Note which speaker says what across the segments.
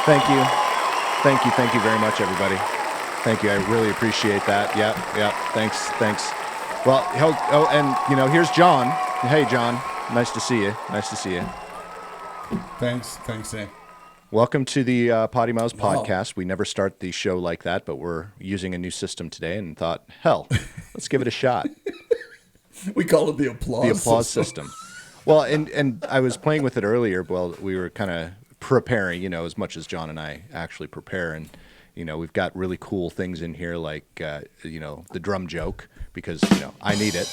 Speaker 1: Thank you. Thank you very much, everybody. Thank you. I really appreciate that. Yeah. Thanks. Well, and here's John. Hey, John. Nice to see you.
Speaker 2: Thanks, Nick.
Speaker 1: Welcome to the PoddiMouths podcast. We never start the show like that, but we're using a new system today and thought, hell, let's give it a shot.
Speaker 2: We call it the applause
Speaker 1: system. Well, and I was playing with it earlier. Well, we were kind of preparing, as much as John and I actually prepare. And, we've got really cool things in here like, the drum joke because, I need it.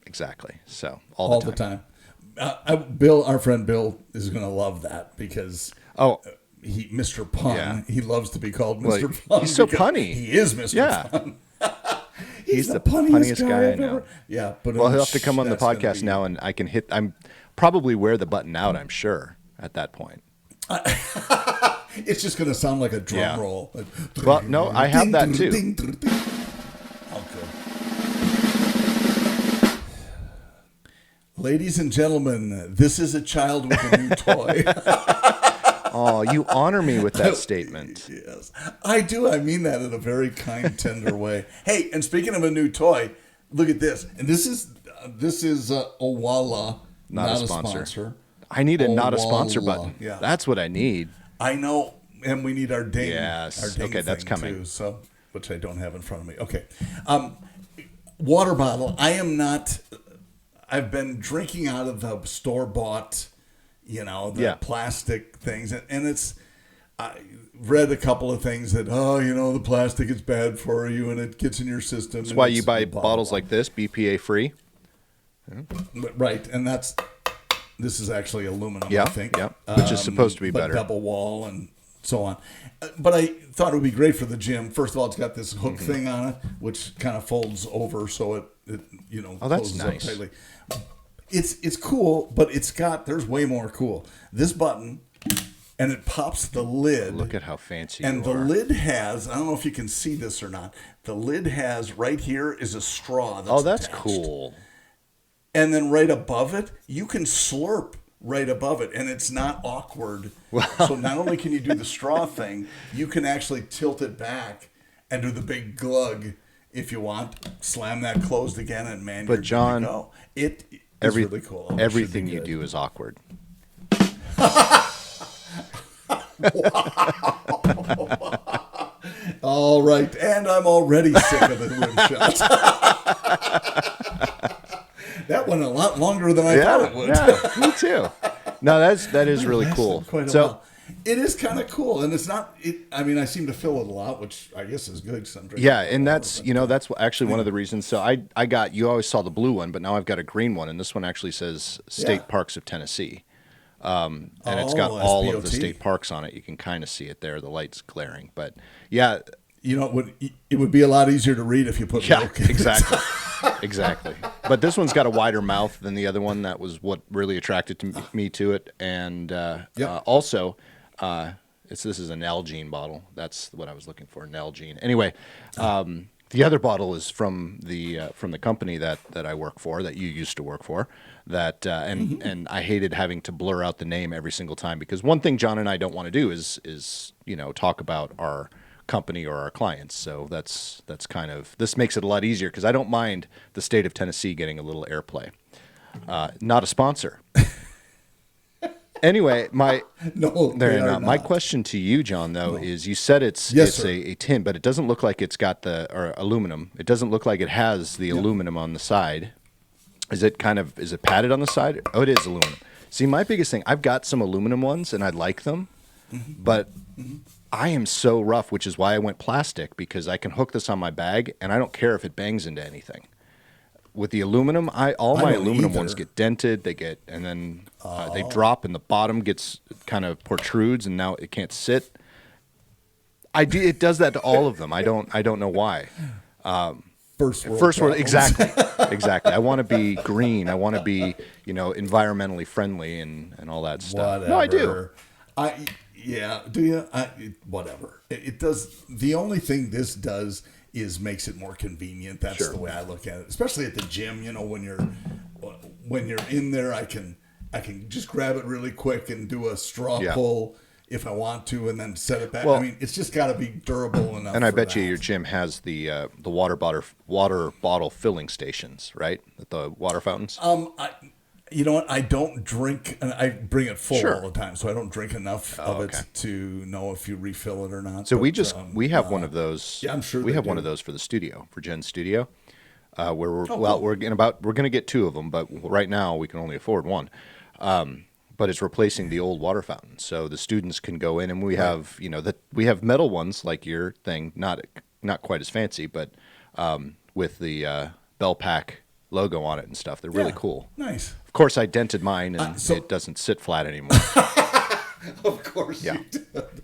Speaker 1: Exactly. So all the time.
Speaker 2: Bill, our friend Bill, is going to love that because Mr. Pun, he loves to be called Mr. Pun.
Speaker 1: He's so punny.
Speaker 2: He is Mr. Pun.
Speaker 1: He's the punniest guy I know.
Speaker 2: Yeah, but
Speaker 1: he'll have to come on the podcast now, and I can hit. I'm probably wear the button out. I'm sure at that point.
Speaker 2: It's just going to sound like a drum roll.
Speaker 1: Well, no, I have that too.
Speaker 2: Ladies and gentlemen, this is a child with a new toy.
Speaker 1: Oh, you honor me with that statement.
Speaker 2: Yes, I do. I mean that in a very kind, tender way. Hey, and speaking of a new toy, look at this. And this is Owala, not a sponsor.
Speaker 1: I need a not a sponsor button. Yeah. That's what I need.
Speaker 2: I know, and we need our ding.
Speaker 1: Yes.
Speaker 2: Our ding
Speaker 1: okay, that's coming.
Speaker 2: Too, so, which I don't have in front of me. Okay. Water bottle. I've been drinking out of the store-bought, the plastic things. And I read a couple of things that, the plastic is bad for you and it gets in your system.
Speaker 1: That's why you buy bottles like this, BPA free.
Speaker 2: Right. And this is actually aluminum, I think.
Speaker 1: Yeah, which is supposed to be better.
Speaker 2: Double wall and so on. But I thought it would be great for the gym. First of all, it's got this hook thing on it, which kind of folds over so it closes up tightly. It's cool, but there's way more cool. This button, and it pops the lid.
Speaker 1: Look at how fancy
Speaker 2: and the lid has, I don't know if you can see this or not, the lid has, right here is a straw that's attached.
Speaker 1: Cool.
Speaker 2: And then right above it, you can slurp right above it, and it's not awkward. So not only can you do the straw thing, you can actually tilt it back and do the big glug if you want. Slam that closed again, and man,
Speaker 1: but John,
Speaker 2: good to go. It is really cool.
Speaker 1: Everything you do is awkward.
Speaker 2: All right, and I'm already sick of the rim shots. That went a lot longer than I thought it would.
Speaker 1: Yeah, me too. No, that is really cool.
Speaker 2: Quite a while. It is kind of cool, and it's not. I seem to fill it a lot, which I guess is good.
Speaker 1: Yeah, and that's that's actually one of the reasons. So I got, you always saw the blue one, but now I've got a green one, and this one actually says State Parks of Tennessee, and it's got all of the state parks on it. You can kind of see it there. The light's glaring, but yeah.
Speaker 2: It would be a lot easier to read if you put milk in
Speaker 1: exactly. Exactly. But this one's got a wider mouth than the other one. That was what really attracted me to it. And also, this is an Nalgene bottle. That's what I was looking for, Nalgene. Anyway, the other bottle is from the company that I work for, that you used to work for. And I hated having to blur out the name every single time, because one thing John and I don't want to do is talk about our company or our clients. So that's kind of, this makes it a lot easier, because I don't mind the state of Tennessee getting a little airplay. Not a sponsor. Anyway, my question to you, John, though, is you said it's a tin, but it doesn't look like it's got or aluminum. It doesn't look like it has the aluminum on the side. Is it padded on the side? Oh, it is aluminum. See, my biggest thing, I've got some aluminum ones and I like them, but I am so rough, which is why I went plastic, because I can hook this on my bag and I don't care if it bangs into anything. With the aluminum, all my aluminum ones get dented. And then they drop, and the bottom gets kind of protrudes, and now it can't sit. It does that to all of them. I don't know why.
Speaker 2: First world,
Speaker 1: exactly. I want to be green. I want to be, environmentally friendly and all that stuff.
Speaker 2: Whatever.
Speaker 1: No, I do.
Speaker 2: Yeah, do you? Whatever. It does. The only thing this does is makes it more convenient. That's the way I look at it, especially at the gym. When you're in there, I can just grab it really quick and do a straw pull if I want to, and then set it back.
Speaker 1: Well,
Speaker 2: I mean, it's just got to be durable enough.
Speaker 1: And I bet you your gym has the water bottle filling stations, right? At the water fountains.
Speaker 2: You know what? I don't drink, and I bring it full
Speaker 1: Sure.
Speaker 2: all the time, so I don't drink enough of it to know if you refill it or not.
Speaker 1: So we have one of those.
Speaker 2: Yeah, I'm sure
Speaker 1: we
Speaker 2: they
Speaker 1: have
Speaker 2: do.
Speaker 1: one of those for the studio, for Jen's studio. Where we're gonna get two of them, but right now we can only afford one. But it's replacing the old water fountain, so the students can go in, and we have we have metal ones like your thing, not quite as fancy, but with the Bell Pack logo on it and stuff. They're really cool.
Speaker 2: Nice.
Speaker 1: Of course, I dented mine, and it doesn't sit flat anymore.
Speaker 2: Of course you did.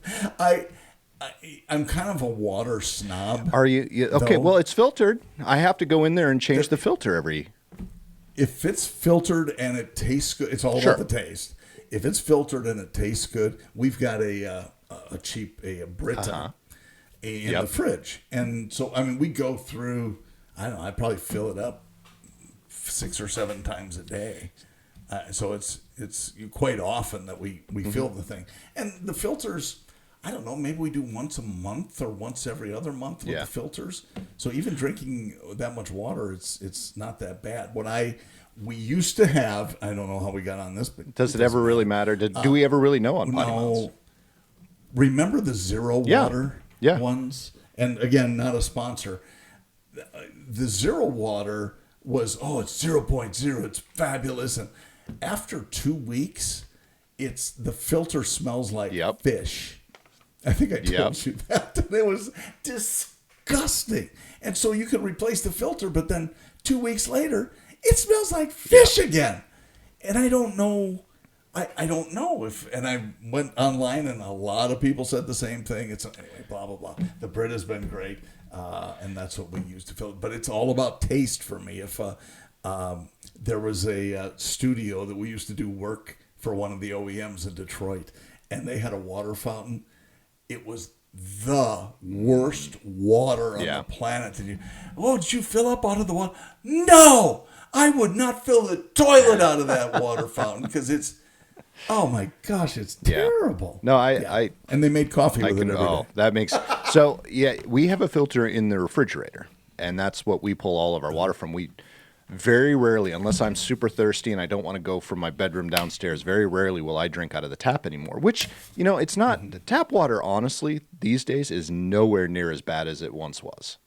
Speaker 2: I'm kind of a water snob.
Speaker 1: Are you? Okay,
Speaker 2: though.
Speaker 1: well, it's filtered. I have to go in there and change the filter every.
Speaker 2: If it's filtered and it tastes good, it's all about the taste. If it's filtered and it tastes good, we've got a cheap Brita in the fridge, and so I mean we go through. I don't know. I probably fill it up 6 or 7 times a day. So it's quite often that we fill the thing, and the filters. I don't know. Maybe we do once a month or once every other month with the filters. So even drinking that much water, it's not that bad. We used to have. I don't know how we got on this, but
Speaker 1: does it ever really matter? Do we ever really know on PoddiMouths?
Speaker 2: No. Remember the zero water ones? And again, not a sponsor. The zero water was it's 0.0. It's fabulous, and after 2 weeks, the filter smells like fish. I think I told you that. And it was disgusting. And so you could replace the filter, but then 2 weeks later, it smells like fish again. And I don't know. I don't know if. And I went online, and a lot of people said the same thing. It's anyway, blah blah blah. The Brit has been great, and that's what we use to fill it. But it's all about taste for me. If there was a studio that we used to do work for one of the OEMs in Detroit, and they had a water fountain. It was the worst water on the planet. And did you fill up out of the water? No, I would not fill the toilet out of that water fountain because oh my gosh, it's terrible.
Speaker 1: No,
Speaker 2: and they made coffee with it every day.
Speaker 1: That makes so. Yeah, we have a filter in the refrigerator, and that's what we pull all of our water from. We very rarely, unless I'm super thirsty and I don't want to go from my bedroom downstairs, very rarely will I drink out of the tap anymore, which, it's not, the tap water, honestly, these days is nowhere near as bad as it once was.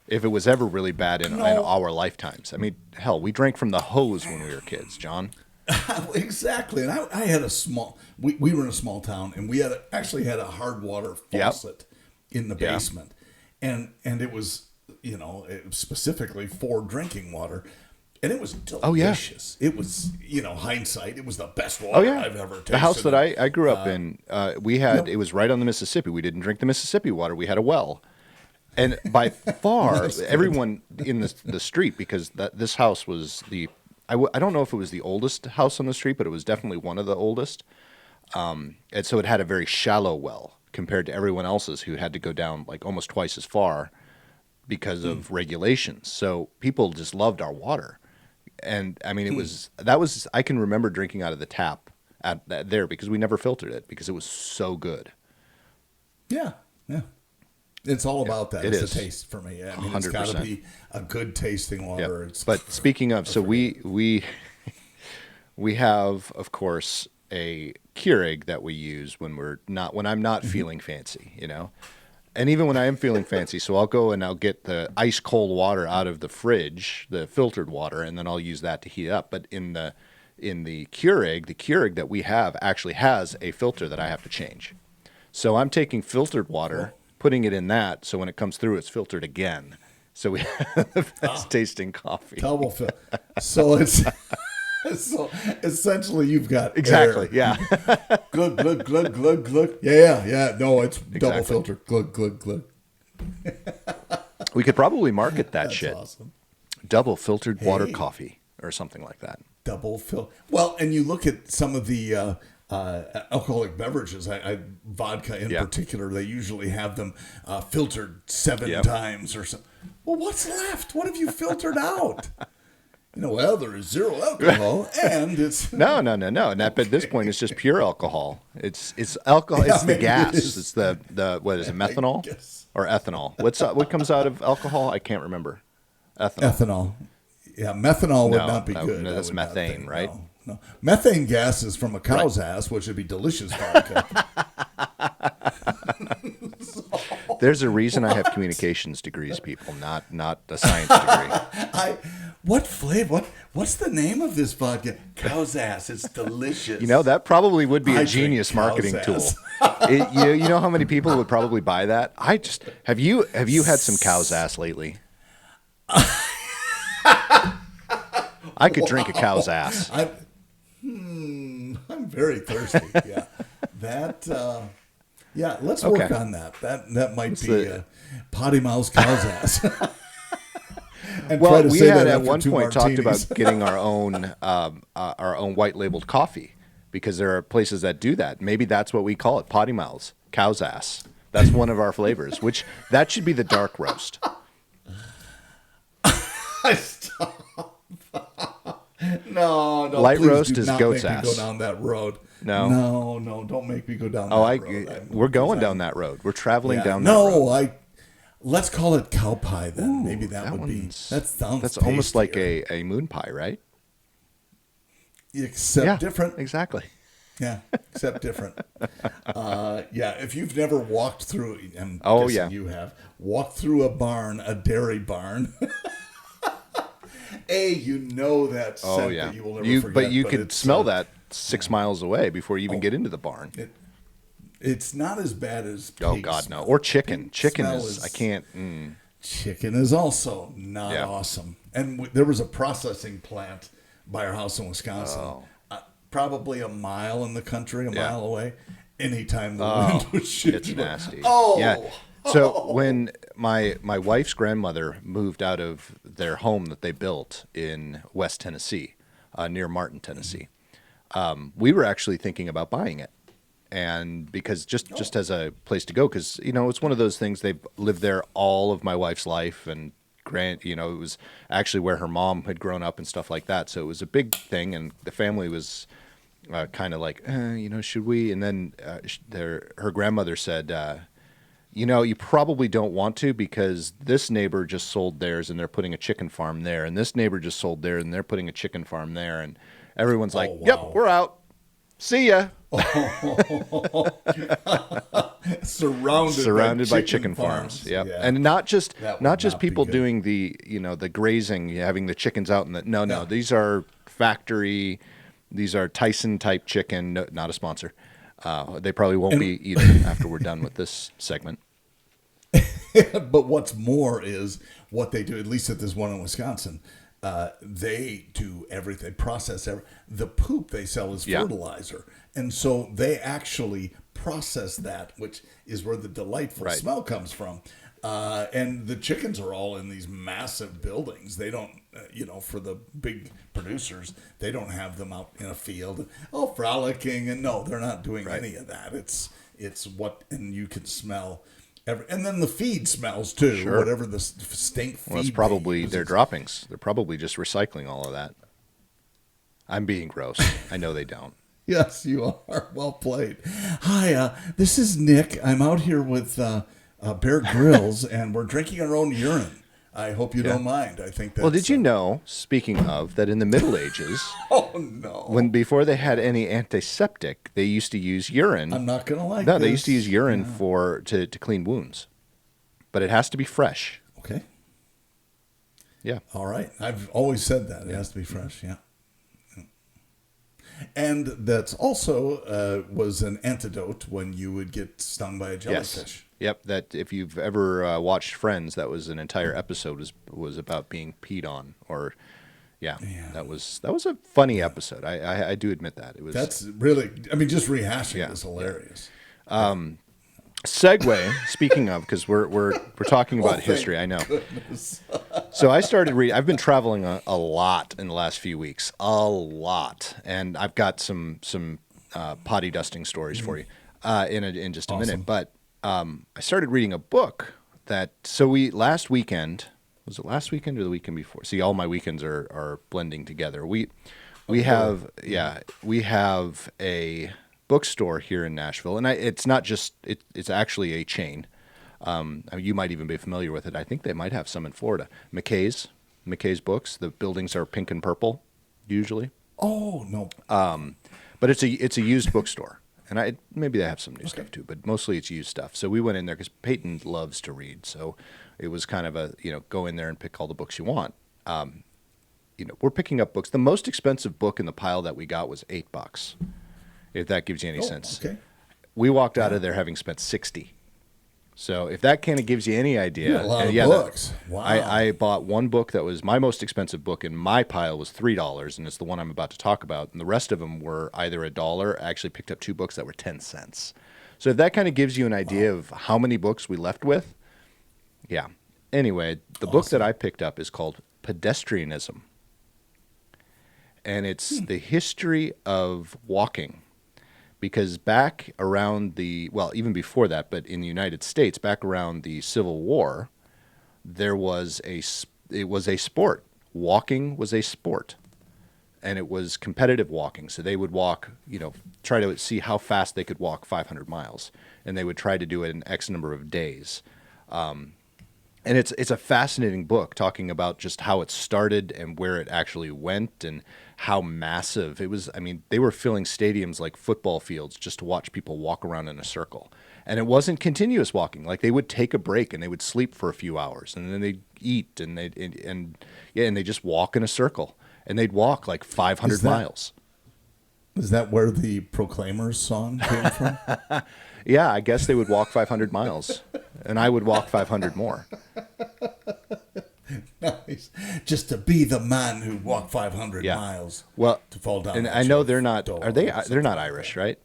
Speaker 1: If it was ever really bad in our lifetimes. I mean, hell, we drank from the hose when we were kids, John.
Speaker 2: Exactly. And I had we were in a small town, and we actually had a hard water faucet in the basement. And it was, specifically for drinking water. And it was delicious. It was, hindsight, it was the best water I've ever tasted.
Speaker 1: The house that I grew up in, we had, it was right on the Mississippi. We didn't drink the Mississippi water. We had a well. And by far, everyone in the street, because this house was I don't know if it was the oldest house on the street, but it was definitely one of the oldest. And so it had a very shallow well compared to everyone else's who had to go down like almost twice as far because of regulations. So people just loved our water. And I mean, I can remember drinking out of the tap there because we never filtered it because it was so good.
Speaker 2: Yeah. Yeah. It's all about that.
Speaker 1: It
Speaker 2: it's
Speaker 1: is.
Speaker 2: the taste for me. I mean,
Speaker 1: 100%.
Speaker 2: it's got to be a good tasting water.
Speaker 1: Yep. But speaking of, so we have, of course, a Keurig that we use when I'm not feeling fancy, And even when I am feeling fancy, so I'll go and I'll get the ice cold water out of the fridge, the filtered water, and then I'll use that to heat up. But in the Keurig that we have actually has a filter that I have to change. So I'm taking filtered water, putting it in that, so when it comes through, it's filtered again. So we have the best tasting coffee.
Speaker 2: Double fill. So it's so essentially you've got
Speaker 1: exactly
Speaker 2: air.
Speaker 1: Yeah.
Speaker 2: Glug glug glug glug glug. Yeah. No, it's double filtered. Glug glug glug.
Speaker 1: We could probably market that
Speaker 2: That's
Speaker 1: shit.
Speaker 2: Awesome.
Speaker 1: Double filtered water coffee or something like that.
Speaker 2: Double fill. Well, and you look at some of the alcoholic beverages, vodka in particular, they usually have them filtered 7 times or so. Well, what's left? What have you filtered out? Well, there is zero alcohol, and it's
Speaker 1: No. And at this point, it's just pure alcohol. It's alcohol.
Speaker 2: Yeah,
Speaker 1: It's the
Speaker 2: maybe
Speaker 1: gas.
Speaker 2: it is.
Speaker 1: It's the what is it? Methanol
Speaker 2: guess.
Speaker 1: or ethanol? What comes out of alcohol? I can't remember. Ethanol.
Speaker 2: Ethanol. Yeah, methanol would
Speaker 1: No,
Speaker 2: not be good.
Speaker 1: no, that's
Speaker 2: I would not
Speaker 1: methane,
Speaker 2: think.
Speaker 1: right?
Speaker 2: No. Methane gas is from a cow's ass, which would be delicious vodka.
Speaker 1: There's a reason I have communications degrees, people, not a science degree.
Speaker 2: What flavor? What's the name of this vodka? Cow's ass. It's delicious.
Speaker 1: That probably would be a
Speaker 2: I
Speaker 1: genius
Speaker 2: drink
Speaker 1: marketing
Speaker 2: cow's
Speaker 1: tool.
Speaker 2: ass.
Speaker 1: You know how many people would probably buy that? Have you had some cow's ass lately? I could drink a cow's ass.
Speaker 2: I'm very thirsty. Yeah, that. Yeah, let's work on that. That might be PoddiMouths cow's ass. And
Speaker 1: well, we had at one point talked about getting our own white labeled coffee because there are places that do that. Maybe that's what we call it, PoddiMouths, cow's ass. That's one of our flavors, which that should be the dark roast.
Speaker 2: Stop. No.
Speaker 1: Light roast is
Speaker 2: not
Speaker 1: goat's
Speaker 2: make
Speaker 1: ass.
Speaker 2: Me go down that road. No. Don't make me go down that road.
Speaker 1: We're going down that road. We're traveling down that road.
Speaker 2: Let's call it cow pie then.
Speaker 1: Ooh,
Speaker 2: maybe that would be. That sounds.
Speaker 1: That's almost like a moon pie, right?
Speaker 2: Except different.
Speaker 1: Exactly.
Speaker 2: Yeah, except different. If you've never walked through, you have walked through a dairy barn. That scent that you will never forget.
Speaker 1: But you could smell that 6 miles away before you even get into the barn.
Speaker 2: It's not as bad as pig
Speaker 1: oh God
Speaker 2: smell.
Speaker 1: no, or chicken.
Speaker 2: Pig
Speaker 1: Chicken
Speaker 2: smell
Speaker 1: is I can't.
Speaker 2: Chicken is also not awesome. And there was a processing plant by our house in Wisconsin, probably a mile in the country, a mile away. Anytime the wind was shooting,
Speaker 1: it's nasty.
Speaker 2: Yeah.
Speaker 1: So when my wife's grandmother moved out of their home that they built in West Tennessee, near Martin, Tennessee, we were actually thinking about buying it. And because just as a place to go, because, it's one of those things, they've lived there all of my wife's life, and it was actually where her mom had grown up and stuff like that. So it was a big thing, and the family was kind of like, should we? And then her grandmother said, you probably don't want to, because this neighbor just sold theirs and they're putting a chicken farm there, and this neighbor just sold theirs and they're putting a chicken farm there, and everyone's like, yep, we're out. See ya. Surrounded by chicken farms. Yep. Yeah. And not just people doing the the grazing, having the chickens out in the no. These are factory. These are Tyson type chicken. No, not a sponsor. They probably won't be either after we're done with this segment.
Speaker 2: But what's more is what they do, at least at this one in Wisconsin. They do everything, process everything. The poop they sell is fertilizer. And so they actually process that, which is where the delightful smell comes from. And the chickens are all in these massive buildings. They don't, for the big producers, they don't have them out in a field, frolicking. And no, they're not doing any of that. It's what, and you can smell and then the feed smells too. Sure. Whatever the stink feed.
Speaker 1: Well, it's probably their droppings. They're probably just recycling all of that. I'm being gross. I know they don't.
Speaker 2: Yes, you are. Well played. Hi, this is Nick. I'm out here with Bear Grylls, and we're drinking our own urine. I hope you don't mind. I think that's...
Speaker 1: Well, did you know, speaking of, that in the Middle Ages... before they had any antiseptic, they used to use urine...
Speaker 2: I'm not going to like this.
Speaker 1: No, they used to use urine to clean wounds. But it has to be fresh.
Speaker 2: Okay.
Speaker 1: Yeah.
Speaker 2: All right. I've always said that. It has to be fresh, yeah. And that's also was an antidote when you would get stung by a jellyfish.
Speaker 1: Yes. Yep. That if you've ever watched Friends, that was an entire episode was about being peed on. Or, that was a funny episode. I do admit that it was. That's
Speaker 2: really. I mean, just rehashing it is hilarious.
Speaker 1: Segue. Speaking of, because we're talking about history. I know. So I started reading. I've been traveling a lot in the last few weeks, and I've got some potty dusting stories for you in just a minute. But I started reading a book last weekend Was it last weekend or the weekend before? See, all my weekends are blending together. We have a bookstore here in Nashville, and it's not just it's actually a chain. You might even be familiar with it. I think they might have some in Florida. McKay's Books. The buildings are pink and purple, usually.
Speaker 2: Oh no.
Speaker 1: But it's a used bookstore, and maybe they have some new stuff too, but mostly it's used stuff. So we went in there because Peyton loves to read, so it was kind of a go in there and pick all the books you want. We're picking up books. The most expensive book in the pile that we got was $8, if that gives you any sense.
Speaker 2: Okay.
Speaker 1: We walked out of there having spent $60. So if that kind of gives you any idea,
Speaker 2: a lot of books. Wow.
Speaker 1: I bought one book that was my most expensive book in my pile was $3, and it's the one I'm about to talk about. And the rest of them were either $1. I actually picked up 2 books that were 10 cents. So if that kind of gives you an idea of how many books we left with, yeah. Anyway, the book that I picked up is called Pedestrianism, and it's the history of walking. Because back around even before that, but in the United States, back around the Civil War, it was a sport. Walking was a sport, and it was competitive walking. So they would walk, try to see how fast they could walk 500 miles, and they would try to do it in X number of days. And it's a fascinating book talking about just how it started and where it actually went and how massive it was. I mean, they were filling stadiums like football fields just to watch people walk around in a circle. And it wasn't continuous walking. Like they would take a break and they would sleep for a few hours and then they'd eat and they just walk in a circle. And they'd walk like 500 miles.
Speaker 2: Is that where the Proclaimers song came from?
Speaker 1: Yeah, I guess they would walk 500 miles, and I would walk 500 more.
Speaker 2: Nice. Just to be the man who walked 500 miles.
Speaker 1: Well,
Speaker 2: to fall down.
Speaker 1: And I know they're not. Are they? They're not Irish, right?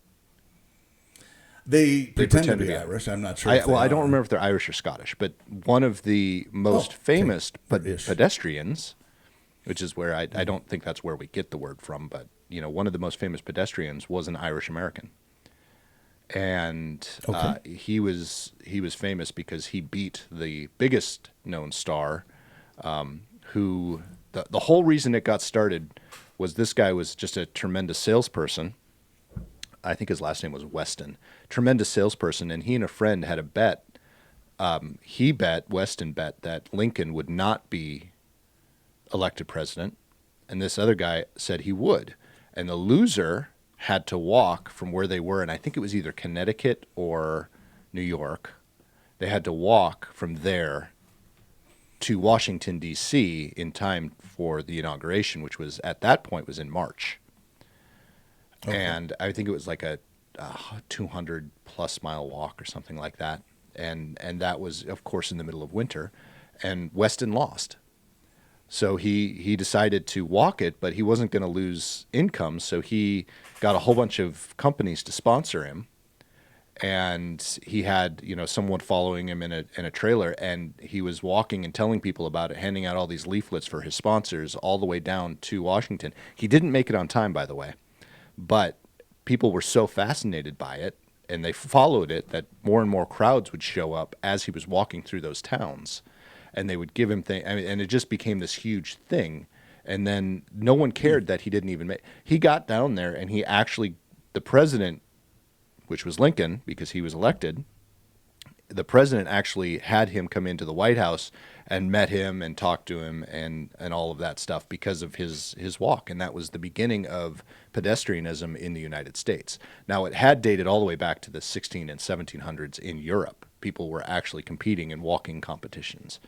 Speaker 2: They pretend to be Irish. I'm not sure.
Speaker 1: I don't remember if they're Irish or Scottish, but one of the most famous pedestrians, which is where I don't think that's where we get the word from, but one of the most famous pedestrians was an Irish American. And he was famous because he beat the biggest known star, who the whole reason it got started was this guy was just a tremendous salesperson. I think his last name was Weston. Tremendous salesperson, and he and a friend had a bet. Weston bet that Lincoln would not be elected president, and this other guy said he would. And the loser had to walk from where they were, and I think it was either Connecticut or New York. They had to walk from there to Washington, D.C. in time for the inauguration, which was at that point was in March. Okay. And I think it was like a 200-plus mile walk or something like that. And that was, of course, in the middle of winter. And Weston lost. So he decided to walk it, but he wasn't going to lose income, so he got a whole bunch of companies to sponsor him, and he had someone following him in a trailer, and he was walking and telling people about it, handing out all these leaflets for his sponsors all the way down to Washington. He didn't make it on time, by the way, but people were so fascinated by it, and they followed it, that more and more crowds would show up as he was walking through those towns. And they would give him things, and it just became this huge thing. And then no one cared that he didn't even make. He got down there, and he actually, the president, which was Lincoln, because he was elected, the president actually had him come into the White House and met him and talked to him and all of that stuff because of his walk. And that was the beginning of pedestrianism in the United States. Now, it had dated all the way back to the 16 and 1700s in Europe. People were actually competing in walking competitions.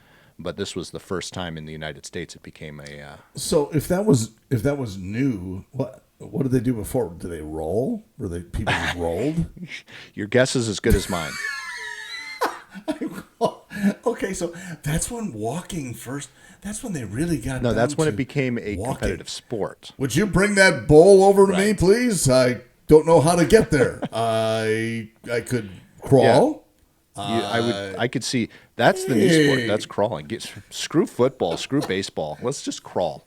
Speaker 1: But this was the first time in the United States it became a.
Speaker 2: So if that was new, what did they do before? Did they roll? Were they people just rolled?
Speaker 1: Your guess is as good as mine.
Speaker 2: Okay, so that's when walking first. That's when they really got.
Speaker 1: No, that's when it became a competitive sport.
Speaker 2: Would you bring that bowl over to me, please? I don't know how to get there. I could crawl.
Speaker 1: Yeah. I could see that's the new sport. That's crawling. Screw football. Screw baseball. Let's just crawl.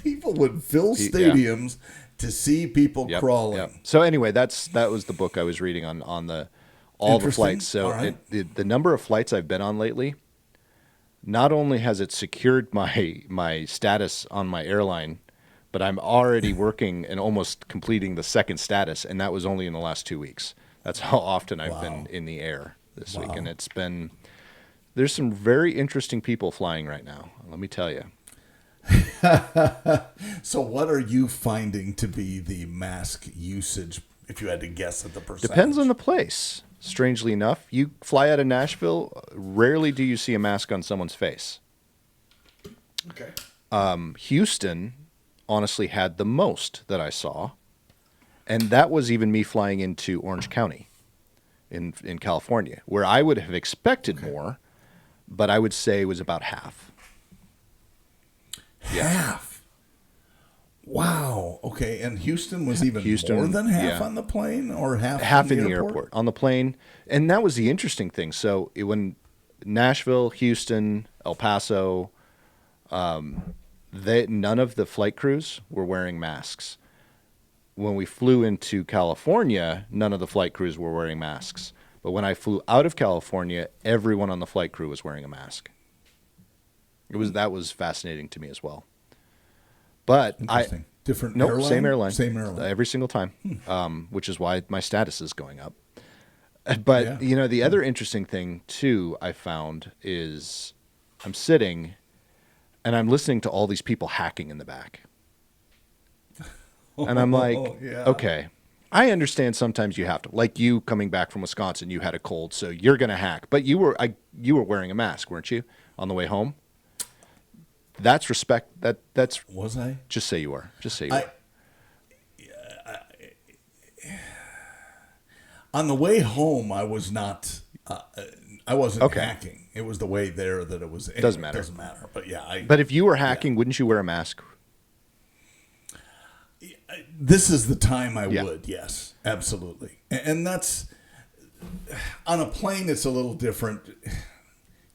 Speaker 2: People would fill stadiums to see people crawling. Yep.
Speaker 1: So anyway, that was the book I was reading on all the flights. So the number of flights I've been on lately, not only has it secured my status on my airline, but I'm already working and almost completing the second status, and that was only in the last 2 weeks. That's how often I've been in the air this week, and there's some very interesting people flying right now, let me tell you.
Speaker 2: So what are you finding to be the mask usage, if you had to guess at the percentage?
Speaker 1: Depends on the place. Strangely enough, you fly out of Nashville, rarely do you see a mask on someone's face.
Speaker 2: Okay.
Speaker 1: Houston honestly had the most that I saw, and that was even me flying into Orange County in California, where I would have expected more, but I would say it was about half.
Speaker 2: Half. Wow. Okay. And Houston was even more than half on the plane, or half
Speaker 1: in the airport on the plane. And that was the interesting thing. So when Nashville, Houston, El Paso, none of the flight crews were wearing masks. When we flew into California, none of the flight crews were wearing masks. But when I flew out of California, everyone on the flight crew was wearing a mask. That was fascinating to me as well. But
Speaker 2: different
Speaker 1: airline?
Speaker 2: Same
Speaker 1: airline every single time, which is why my status is going up. But the other interesting thing too I found is I'm sitting and I'm listening to all these people hacking in the back, and I'm like, okay, I understand sometimes you have to, like you coming back from Wisconsin, you had a cold, so you're gonna hack, but you were wearing a mask, weren't you, on the way home? That's respect. That's
Speaker 2: was I?
Speaker 1: Just say you are. Just say you are.
Speaker 2: On the way home, I was not. I wasn't hacking. It was the way there that it was. Anyway,
Speaker 1: doesn't matter.
Speaker 2: Doesn't matter. But yeah.
Speaker 1: But if you were hacking, wouldn't you wear a mask?
Speaker 2: This is the time I would. Yes, absolutely. And that's on a plane. It's a little different.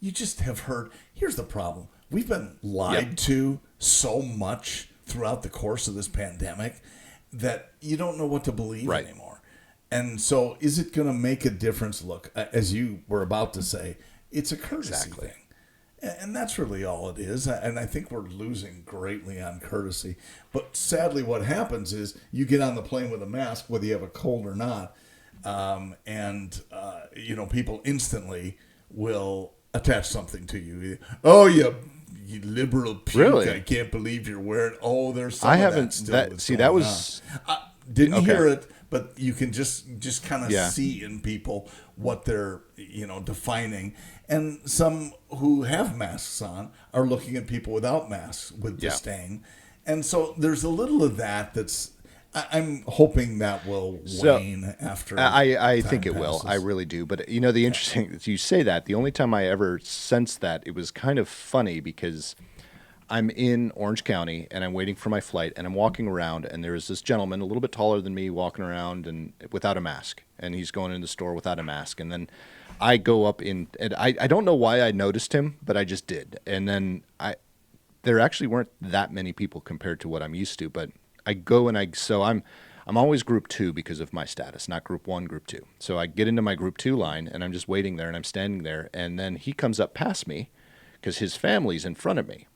Speaker 2: You just have heard. Here's the problem. We've been lied to so much throughout the course of this pandemic that you don't know what to believe anymore. And so is it going to make a difference? Look, as you were about to say, it's a courtesy thing. And that's really all it is. And I think we're losing greatly on courtesy. But sadly, what happens is you get on the plane with a mask, whether you have a cold or not, people instantly will attach something to you. Oh, you liberal puke!
Speaker 1: Really?
Speaker 2: I can't believe you're wearing. Oh, there's some. I haven't.
Speaker 1: That was.
Speaker 2: Didn't hear it, but you can just kind of see in people what they're defining. And some who have masks on are looking at people without masks with disdain. And so there's a little of that that's. I'm hoping that will wane after.
Speaker 1: I think it will. I really do. But the interesting, you say that, the only time I ever sensed that, it was kind of funny because I'm in Orange County and I'm waiting for my flight and I'm walking around and there's this gentleman a little bit taller than me walking around and without a mask, and he's going in the store without a mask. And then I go up in, and I don't know why I noticed him, but I just did. And then there actually weren't that many people compared to what I'm used to, but I go and I'm always group 2 because of my status, not group 1, group 2. So I get into my group 2 line and I'm just waiting there and I'm standing there, and then he comes up past me because his family's in front of me.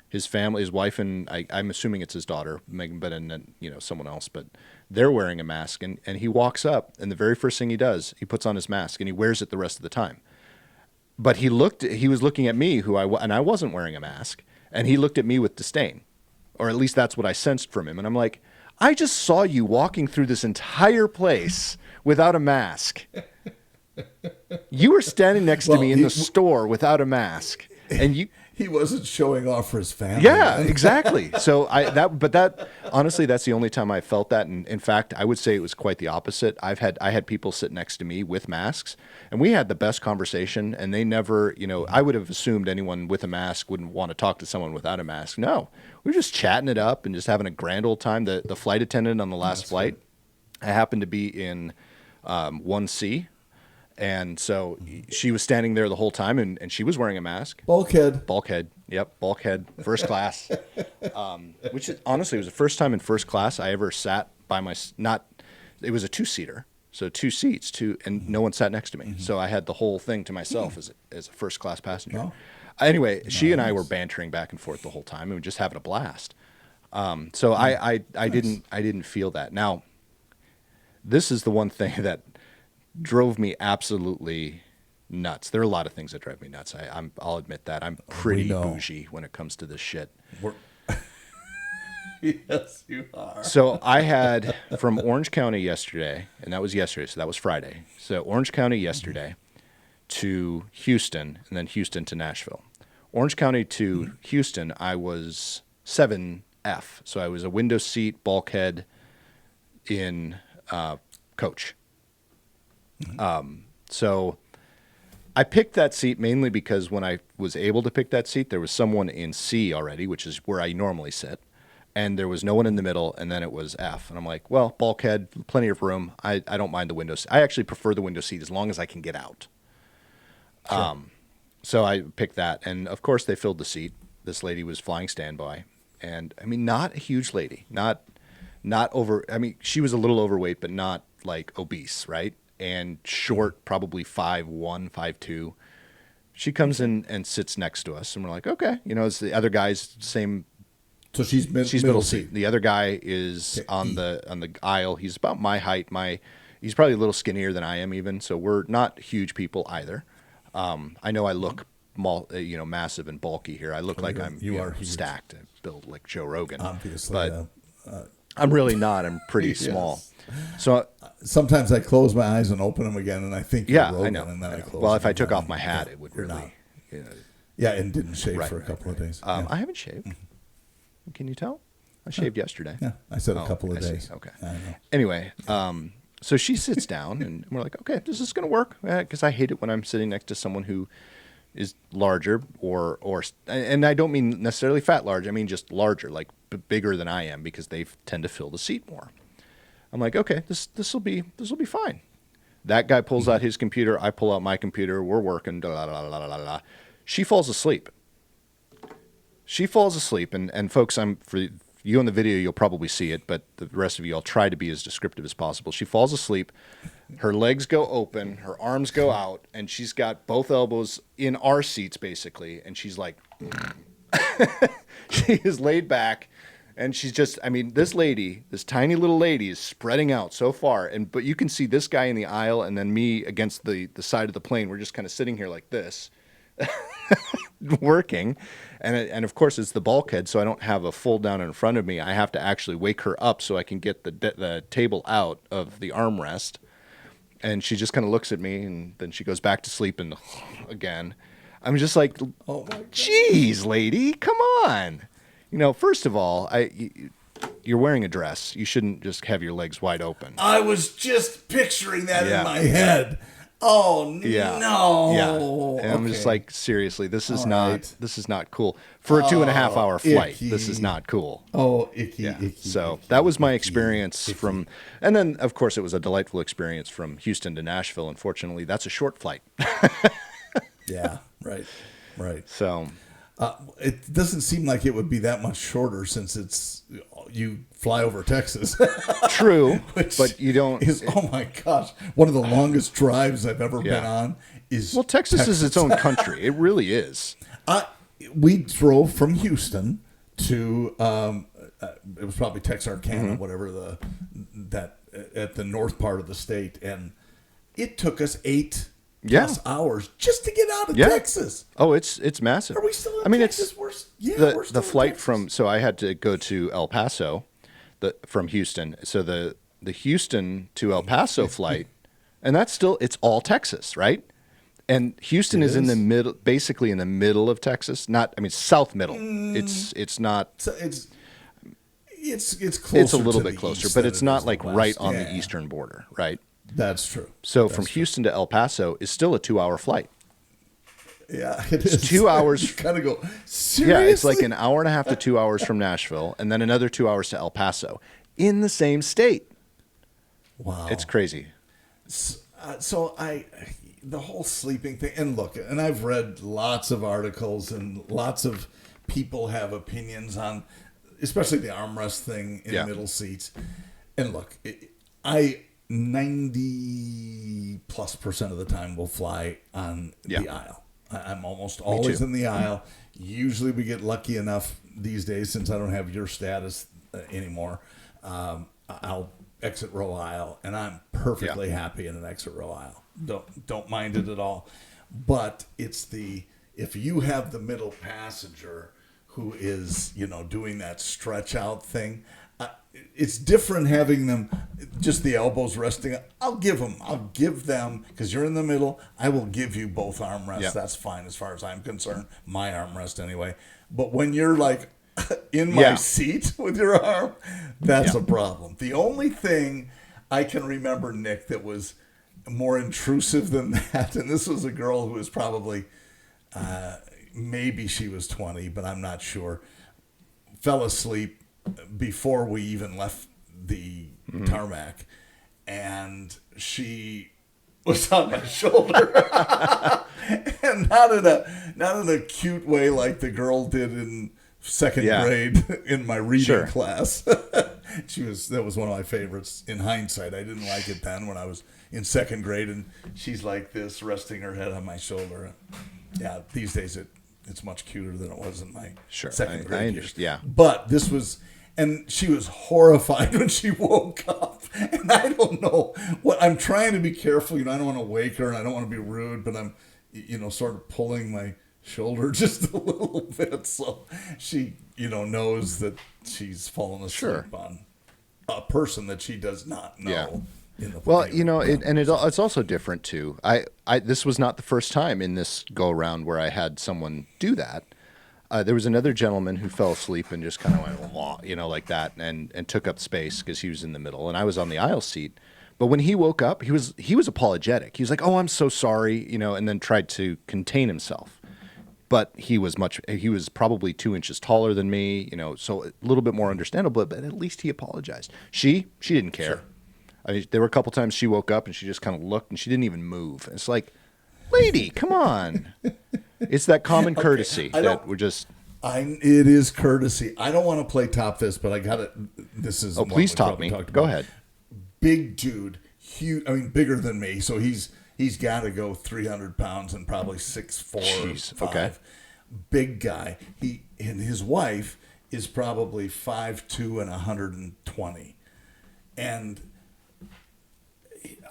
Speaker 1: His family, his wife, and I'm assuming it's his daughter, but and then someone else, but they're wearing a mask, and he walks up and the very first thing he does, he puts on his mask and he wears it the rest of the time. But he was looking at me, and I wasn't wearing a mask, and he looked at me with disdain. Or at least that's what I sensed from him. And I'm like, I just saw you walking through this entire place without a mask. You were standing next to me in the store without a mask. And
Speaker 2: he wasn't showing off for his family.
Speaker 1: Yeah, exactly. So honestly, that's the only time I felt that. And in fact, I would say it was quite the opposite. I had people sit next to me with masks, and we had the best conversation, and they never, I would have assumed anyone with a mask wouldn't want to talk to someone without a mask. No, we were just chatting it up and just having a grand old time. The flight attendant on the last flight, I happened to be in 1C. And so she was standing there the whole time, and she was wearing a mask. Bulkhead. Yep, bulkhead, first class. Which honestly was the first time in first class I ever sat by it was a 2-seater, so 2 seats, and no one sat next to me. Mm-hmm. So I had the whole thing to myself as a first class passenger. Anyway, she and I were bantering back and forth the whole time and we were just having a blast. So I didn't feel that. Now, this is the one thing that drove me absolutely nuts. There are a lot of things that drive me nuts. I'll admit that. I'm pretty bougie when it comes to this shit.
Speaker 2: Yes, you are.
Speaker 1: So I had from Orange County yesterday, and that was yesterday, so that was Friday. So Orange County yesterday to Houston, and then Houston to Nashville. Orange County to Houston, I was 7F. So I was a window seat, bulkhead in coach. So I picked that seat mainly because when I was able to pick that seat, there was someone in C already, which is where I normally sit. And there was no one in the middle, and then it was F. And I'm like, well, bulkhead, plenty of room. I don't mind the window seat. I actually prefer the window seat as long as I can get out. Sure. So I picked that. And, of course, they filled the seat. This lady was flying standby. And, I mean, not a huge lady. Not over – I mean, she was a little overweight, but not, like, obese, right? And short, probably 5'1", 5'2". She comes in and sits next to us, and we're like, okay. You know, it's the other guy's same –
Speaker 2: so she's middle seat.
Speaker 1: The other guy is on the aisle. He's about my height. He's probably a little skinnier than I am even. So we're not huge people either. I know I look massive and bulky here. I look like I'm stacked and built like Joe Rogan.
Speaker 2: Obviously,
Speaker 1: but I'm really not. I'm pretty small. So
Speaker 2: sometimes I close my eyes and open them again, and I think you're Rogan,
Speaker 1: I know.
Speaker 2: And then I close.
Speaker 1: Well, if I took off my hat, it would really.
Speaker 2: Yeah, and didn't shave for a couple of days.
Speaker 1: I haven't shaved. Can you tell? I shaved yesterday.
Speaker 2: Yeah, I said a couple of days.
Speaker 1: Okay. Anyway, so she sits down, and we're like, okay, this is going to work. Because I hate it when I'm sitting next to someone who is larger and I don't mean necessarily fat large. I mean just larger, like bigger than I am, because they tend to fill the seat more. I'm like, okay, this will be fine. That guy pulls out his computer. I pull out my computer. We're working. She falls asleep. And folks, for you on the video, you'll probably see it, but the rest of you, I'll try to be as descriptive as possible. She falls asleep, her legs go open, her arms go out, and she's got both elbows in our seats, basically, and she's like, she is laid back, and she's just, I mean, this tiny little lady is spreading out so far, but you can see this guy in the aisle, and then me against the side of the plane. We're just kind of sitting here like this. Working, and of course it's the bulkhead, so I don't have a fold down in front of me. I have to actually wake her up so I can get the table out of the armrest, and she just kind of looks at me, and then she goes back to sleep, and again, I'm just like, oh my God. Geez, lady, come on. You know, first of all, you're wearing a dress. You shouldn't just have your legs wide open.
Speaker 2: I was just picturing that in my head. Oh no!
Speaker 1: Yeah, and I'm just like, seriously, this is not cool for a 2.5-hour flight.
Speaker 2: Icky.
Speaker 1: This is not cool.
Speaker 2: Oh, icky.
Speaker 1: So that was my experience from, and then of course it was a delightful experience from Houston to Nashville. Unfortunately, that's a short flight.
Speaker 2: Yeah, right.
Speaker 1: So
Speaker 2: it doesn't seem like it would be that much shorter since you fly over Texas.
Speaker 1: True, but you don't.
Speaker 2: Oh my gosh, one of the longest drives I've ever been on is.
Speaker 1: Well, Texas is its own country. It really is.
Speaker 2: We drove from Houston to it was probably Texarkana, whatever at the north part of the state, and it took us 8 plus hours just to get out of Texas.
Speaker 1: Oh, it's massive.
Speaker 2: Are we still in Texas?
Speaker 1: We're still the flight from. So I had to go to El Paso, from Houston. So the Houston to El Paso flight, and it's all Texas, right? And Houston is in the middle, basically in the middle of Texas. South middle. It's not.
Speaker 2: So it's closer.
Speaker 1: It's a little bit closer, but it's not like right on the eastern border, right?
Speaker 2: That's true.
Speaker 1: So from Houston to El Paso is still a 2-hour flight.
Speaker 2: Yeah, it is.
Speaker 1: 2 hours.
Speaker 2: You kind of go, seriously?
Speaker 1: Yeah, it's like an hour and a half to 2 hours from Nashville, and then another 2 hours to El Paso in the same state.
Speaker 2: Wow.
Speaker 1: It's crazy.
Speaker 2: So the whole sleeping thing, and look, and I've read lots of articles, and lots of people have opinions on, especially the armrest thing in middle seats. And look, 90+% of the time will fly on the aisle. I'm almost always in the aisle. Usually we get lucky enough these days, since I don't have your status anymore. I'll exit row aisle, and I'm perfectly happy in an exit row aisle. Don't mind it at all. But it's if you have the middle passenger who is, doing that stretch out thing, it's different having them just the elbows resting. I'll give them, because you're in the middle. I will give you both armrests. Yep. That's fine as far as I'm concerned. My armrest anyway. But when you're like in my seat with your arm, that's a problem. The only thing I can remember, Nick, that was more intrusive than that, and this was a girl who was probably, maybe she was 20, but I'm not sure, fell asleep before we even left the tarmac, and she was on my shoulder, and not in a cute way like the girl did in second grade in my reading class. That was one of my favorites in hindsight. I didn't like it then when I was in second grade, and she's like this, resting her head on my shoulder. Yeah, these days it's much cuter than it was in my second grade. I understand. Yeah, but this was. And she was horrified when she woke up. And I don't know what I'm trying to be careful. I don't want to wake her, and I don't want to be rude, but I'm, sort of pulling my shoulder just a little bit. So she, knows that she's fallen asleep on a person that she does not know. Yeah.
Speaker 1: It's also different too. This was not the first time in this go around where I had someone do that. There was another gentleman who fell asleep and just kind of went, like that, and took up space because he was in the middle, and I was on the aisle seat. But when he woke up, he was apologetic. He was like, "Oh, I'm so sorry," and then tried to contain himself. But he was probably 2 inches taller than me, so a little bit more understandable. But at least he apologized. She didn't care. Sure. I mean, there were a couple times she woke up and she just kind of looked and she didn't even move. It's like, lady, come on. It's that common courtesy that we're just.
Speaker 2: It is courtesy. I don't want to play top fist, but I got it. This is.
Speaker 1: Oh, please top me. Go ahead.
Speaker 2: Big dude, huge. I mean, bigger than me. So he's got to go 300 pounds and probably 6'4", 5. Okay. Big guy. And his wife is probably 5'2" and 120, and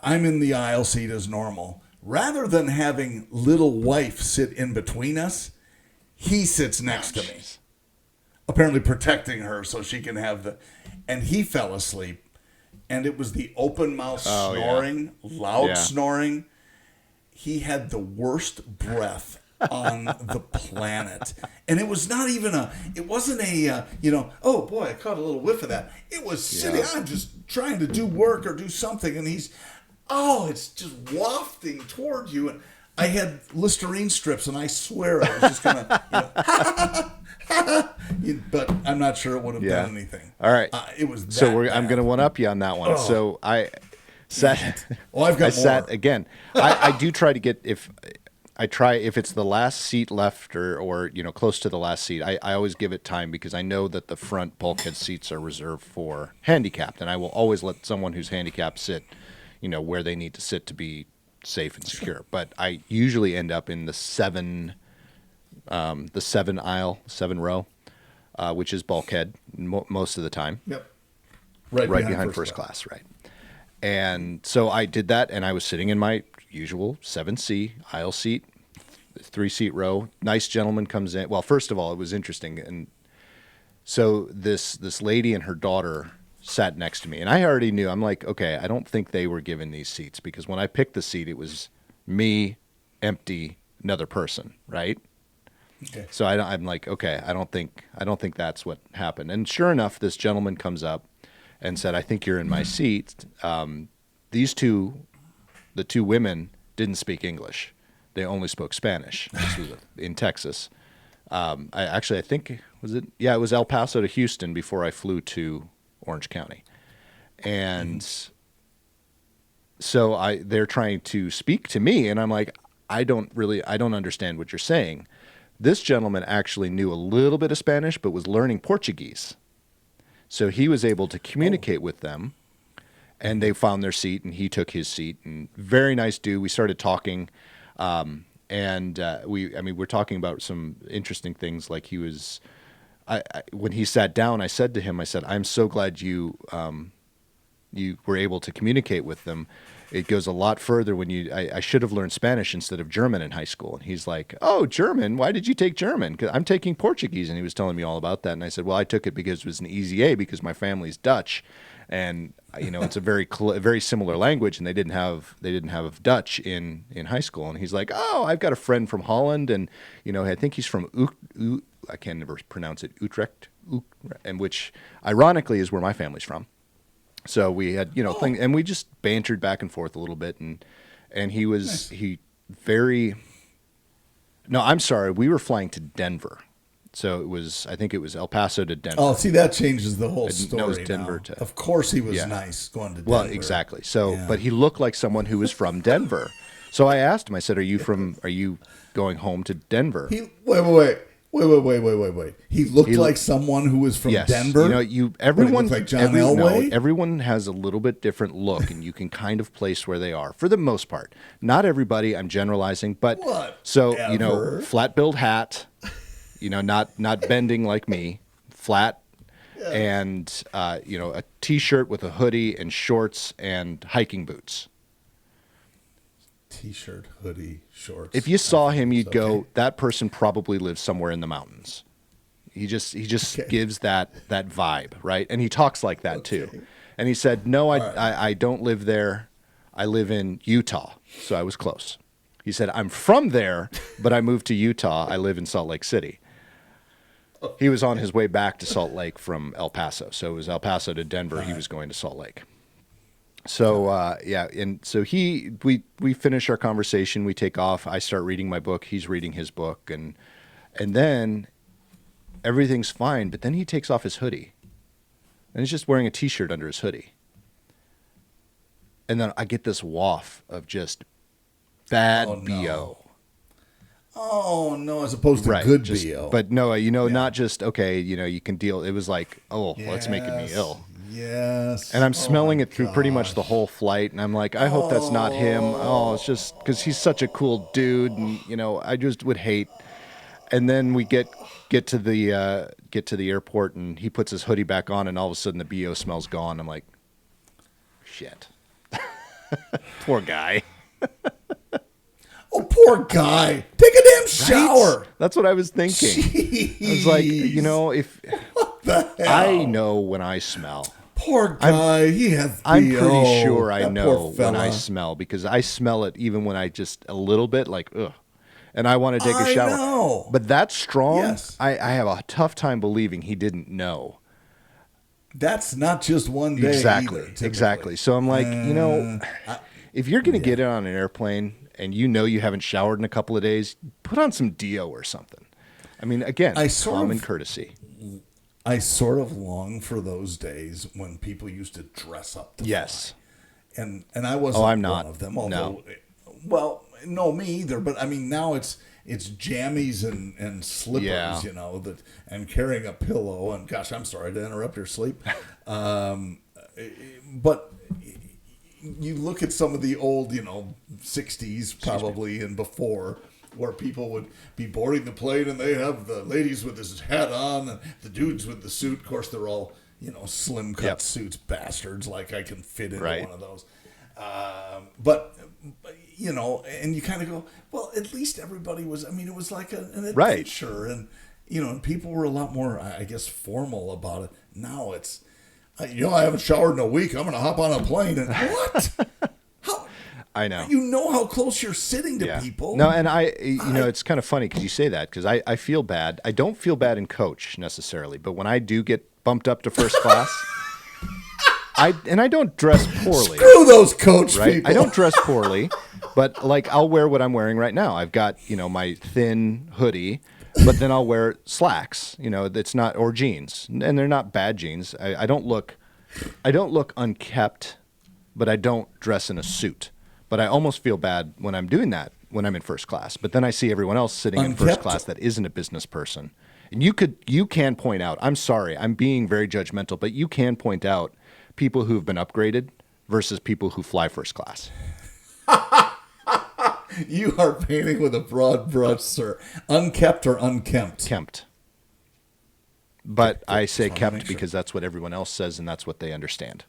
Speaker 2: I'm in the aisle seat as normal. Rather than having little wife sit in between us, he sits next to me, apparently protecting her so she can have and he fell asleep, and it was the open mouth snoring, loud snoring. He had the worst breath on the planet. And it was not even oh boy, I caught a little whiff of that. It was sitting, I'm just trying to do work or do something, and it's just wafting toward you. And I had Listerine strips, and I swear I was just going to, but I'm not sure it would have done anything.
Speaker 1: All right.
Speaker 2: It was
Speaker 1: I'm going to one-up you on that one. So I sat.
Speaker 2: Well, I've got more.
Speaker 1: Sat again. I do try to get, if it's the last seat left or close to the last seat, I always give it time, because I know that the front bulkhead seats are reserved for handicapped, and I will always let someone who's handicapped sit where they need to sit to be safe and secure. But I usually end up in the seven row, which is bulkhead most of the time.
Speaker 2: Yep.
Speaker 1: Right behind first class. Right. And so I did that, and I was sitting in my usual 7C aisle seat, 3-seat row. Nice gentleman comes in. Well, first of all, it was interesting. And so this lady and her daughter sat next to me, and I already knew. I'm like, okay, I don't think they were given these seats, because when I picked the seat, it was me, empty, another person, right? Okay. So I'm like, okay, I don't think that's what happened. And sure enough, this gentleman comes up and said, "I think you're in my seat." The two women didn't speak English; they only spoke Spanish. This was in Texas. I think it was El Paso to Houston before I flew to Orange County. And so they're trying to speak to me, and I'm like, I don't understand what you're saying. This gentleman actually knew a little bit of Spanish, but was learning Portuguese. So he was able to communicate with them, and they found their seat, and he took his seat. And very nice dude. We started talking. And we're talking about some interesting things. Like he was, when he sat down, I said to him, I'm so glad you were able to communicate with them. It goes a lot further when I should have learned Spanish instead of German in high school. And he's like, oh, German? Why did you take German? 'Cause I'm taking Portuguese. And he was telling me all about that. And I said, well, I took it because it was an easy A because my family's Dutch. And, it's a very similar language. And they didn't have Dutch in high school. And he's like, oh, I've got a friend from Holland. And, I think he's from I can't never pronounce it, Utrecht, and which ironically is where my family's from. So we had, things, and we just bantered back and forth a little bit, and he was no, I'm sorry, we were flying to Denver. So I think it was El Paso to Denver.
Speaker 2: Oh, see, that changes the whole story.
Speaker 1: No, it was Denver
Speaker 2: now. Of course he was nice going to Denver.
Speaker 1: Well, exactly. So, but he looked like someone who was from Denver. So I asked him, I said, are you going home to Denver?
Speaker 2: Wait. He looked like someone who was from Denver?
Speaker 1: Everyone,
Speaker 2: like John Elway?
Speaker 1: Everyone has a little bit different look, and you can kind of place where they are, for the most part. Not everybody, I'm generalizing, but flat-billed hat, not bending like me, flat, and, a T-shirt with a hoodie and shorts and hiking boots.
Speaker 2: T-shirt, hoodie, shorts.
Speaker 1: If you saw him, you'd go, that person probably lives somewhere in the mountains. He just gives that vibe, right? And he talks like that too. And he said, no, I don't live there. I live in Utah. So I was close. He said, I'm from there, but I moved to Utah. I live in Salt Lake City. He was on his way back to Salt Lake from El Paso. So it was El Paso to Denver. He was going to Salt Lake. So, and so we finish our conversation, we take off, I start reading my book, he's reading his book, and then everything's fine, but then he takes off his hoodie, and he's just wearing a T-shirt under his hoodie. And then I get this waft of just bad BO.
Speaker 2: Oh, no, as opposed to good BO.
Speaker 1: But no, not just, okay, you can deal, it was like, that's making me ill.
Speaker 2: Yes.
Speaker 1: And I'm smelling it through pretty much the whole flight, and I'm like, I hope that's not him. Oh, it's just because he's such a cool dude, and I just would hate. And then we get to the airport, and he puts his hoodie back on, and all of a sudden the BO smell's gone. I'm like, shit, poor guy.
Speaker 2: Oh, poor guy. Take a damn shower.
Speaker 1: Right? That's what I was thinking.
Speaker 2: Jeez.
Speaker 1: I was like, if
Speaker 2: what the hell?
Speaker 1: I know when I smell.
Speaker 2: Poor guy. He has.
Speaker 1: I'm pretty sure I know when I smell because I smell it even when I just a little bit like ugh, and I want to take a shower.
Speaker 2: Know.
Speaker 1: But that strong,
Speaker 2: yes.
Speaker 1: I have a tough time believing he didn't know.
Speaker 2: That's not just one day.
Speaker 1: Exactly. So I'm like, if you're going to get on an airplane and you haven't showered in a couple of days, put on some Deo or something. I mean, again, common courtesy.
Speaker 2: I sort of long for those days when people used to dress up to fly. And I wasn't
Speaker 1: I'm not.
Speaker 2: one of them.
Speaker 1: Although,
Speaker 2: well, no, me either. But I mean, now it's jammies and slippers, and carrying a pillow. And gosh, I'm sorry to interrupt your sleep. But you look at some of the old, 60s probably and before, where people would be boarding the plane and they have the ladies with this hat on and the dudes with the suit. Of course, they're all, slim cut suits, bastards. Like I can fit into one of those. But and you kind of go, well, at least everybody was, it was like an adventure. And, and people were a lot more, I guess, formal about it. Now it's, I haven't showered in a week. I'm going to hop on a plane. And what? How?
Speaker 1: I know.
Speaker 2: You know how close you're sitting to people.
Speaker 1: No, and it's kind of funny because you say that because I feel bad. I don't feel bad in coach necessarily, but when I do get bumped up to first class, I don't dress poorly.
Speaker 2: Screw those coach people.
Speaker 1: I don't dress poorly, but like I'll wear what I'm wearing right now. I've got my thin hoodie. But then I'll wear slacks, that's not, or jeans, and they're not bad jeans. I don't look unkept, but I don't dress in a suit. But I almost feel bad when I'm doing that when I'm in first class. But then I see everyone else sitting in first class that isn't a business person, and you can point out. I'm sorry, I'm being very judgmental, but you can point out people who've been upgraded versus people who fly first class.
Speaker 2: You are painting with a broad brush, sir. Unkept or unkempt?
Speaker 1: Kempt. But I say
Speaker 2: Just wanna
Speaker 1: kept
Speaker 2: make sure.
Speaker 1: because that's what everyone else says and that's what they understand.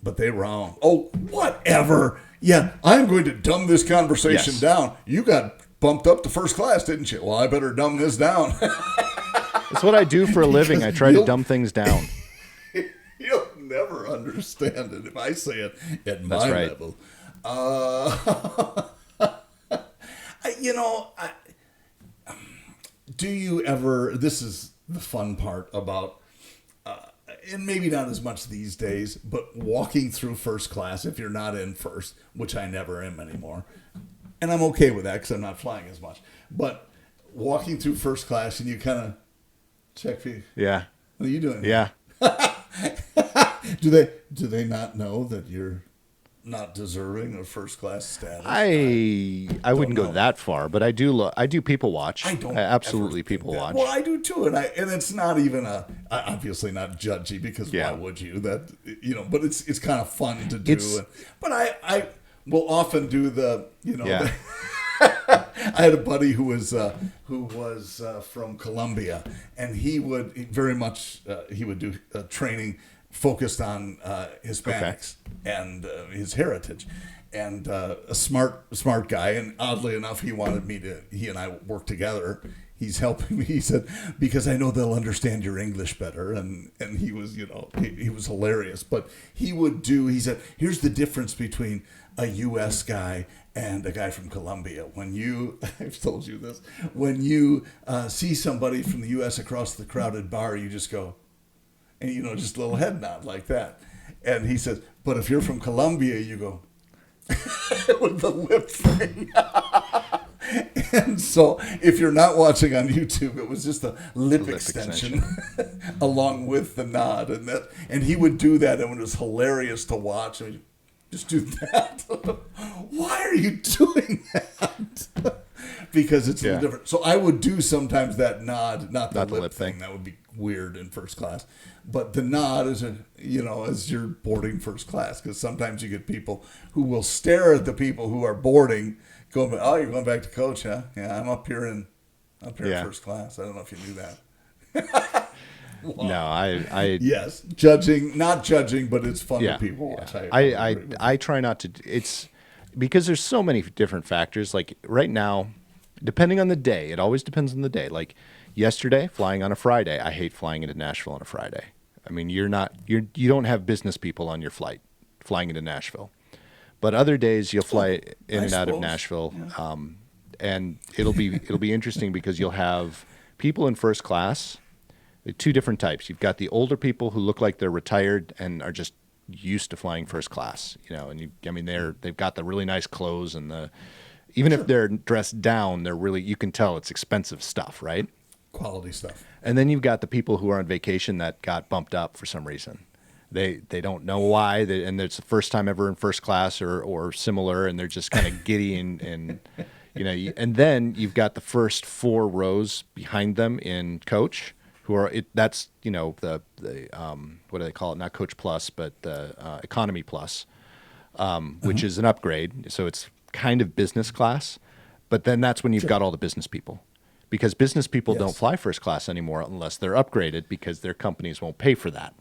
Speaker 2: But they wrong. Oh, whatever. Yeah, I'm going to dumb this conversation
Speaker 1: Yes.
Speaker 2: down. You got bumped up to first class, didn't you? Well, I better dumb this down.
Speaker 1: That's what I do for a living. I try to dumb things down.
Speaker 2: You'll never understand it if I say it at my
Speaker 1: right.
Speaker 2: level. Do you ever, this is the fun part about, and maybe not as much these days, but walking through first class, if you're not in first, which I never am anymore, and I'm okay with that because I'm not flying as much, but walking through first class and you kind of check for you.
Speaker 1: Yeah.
Speaker 2: What are you doing?
Speaker 1: Yeah.
Speaker 2: Do they not know that you're not deserving of first class status?
Speaker 1: I wouldn't go that far, but I do people watch.
Speaker 2: I don't
Speaker 1: absolutely
Speaker 2: ever think
Speaker 1: people
Speaker 2: that.
Speaker 1: watch.
Speaker 2: Well, I do too, and it's not even obviously not judgy because
Speaker 1: Yeah.
Speaker 2: why would you? But it's kind of fun to do. But I will often do the
Speaker 1: Yeah.
Speaker 2: I had a buddy who was from Colombia, and he would do training focused on Hispanics and his heritage, and a smart guy. And oddly enough, he and I work together. He's helping me. He said, because I know they'll understand your English better. And he was, he was hilarious. But he said, here's the difference between a U.S. guy and a guy from Colombia. I've told you this, when you see somebody from the U.S. across the crowded bar, you just go, and just a little head nod like that. And he says, but if you're from Colombia, you go with the lip thing. And so if you're not watching on YouTube, it was just a lip extension along with the nod. And he would do that, and it was hilarious to watch. I mean, just do that. Why are you doing that? Because it's a little different. So I would do sometimes that nod, not the lip thing. That would be weird in first class. But the nod is as you're boarding first class, because sometimes you get people who will stare at the people who are boarding, going, "Oh, you're going back to coach, huh? Yeah, I'm up here in first class. I don't know if you knew that."
Speaker 1: Well, no, I
Speaker 2: yes, not judging, but it's fun when people watch.
Speaker 1: I try not to. It's because there's so many different factors. Like right now, depending on the day, it always depends on the day. Like yesterday, flying on a Friday, I hate flying into Nashville on a Friday. I mean, you don't have business people on your flight flying into Nashville, but other days you'll fly in and out of Nashville, and it'll be interesting because you'll have people in first class. Two different types. You've got the older people who look like they're retired and are just used to flying first class, and they've got the really nice clothes and even if they're dressed down, you can tell it's expensive stuff, right?
Speaker 2: Quality stuff.
Speaker 1: And then you've got the people who are on vacation that got bumped up for some reason. They don't know why, and it's the first time ever in first class or similar, and they're just kind of giddy and and then you've got the first 4 rows behind them in coach. Who are that's the what do they call it? Not Coach Plus, but the Economy Plus, which is an upgrade. So it's kind of business class, but then that's when you've got all the business people, because business people don't fly first class anymore unless they're upgraded because their companies won't pay for that.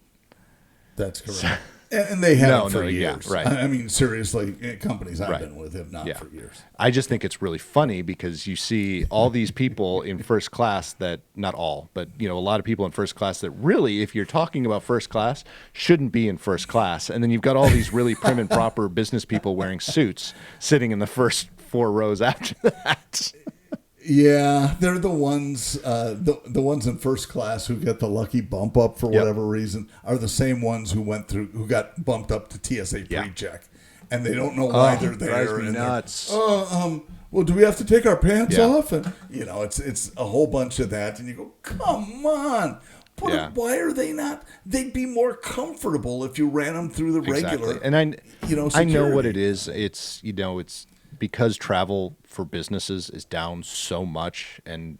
Speaker 2: That's correct. And they haven't for years.
Speaker 1: Yeah, right.
Speaker 2: I mean, seriously, companies I've been with have not for years.
Speaker 1: I just think it's really funny because you see all these people in first class that, not all, but a lot of people in first class that really, if you're talking about first class, shouldn't be in first class. And then you've got all these really prim and proper business people wearing suits sitting in the first 4 rows after that.
Speaker 2: Yeah, they're the ones the ones in first class who get the lucky bump up for whatever reason are the same ones who got bumped up to TSA pre-check, and they don't know why they're there.
Speaker 1: Drives me nuts.
Speaker 2: Well, do we have to take our pants off? And it's a whole bunch of that, and you go, come on. Why are they not? They'd be more comfortable if you ran them through the regular.
Speaker 1: And I know what it is. It's because travel for businesses is down so much, and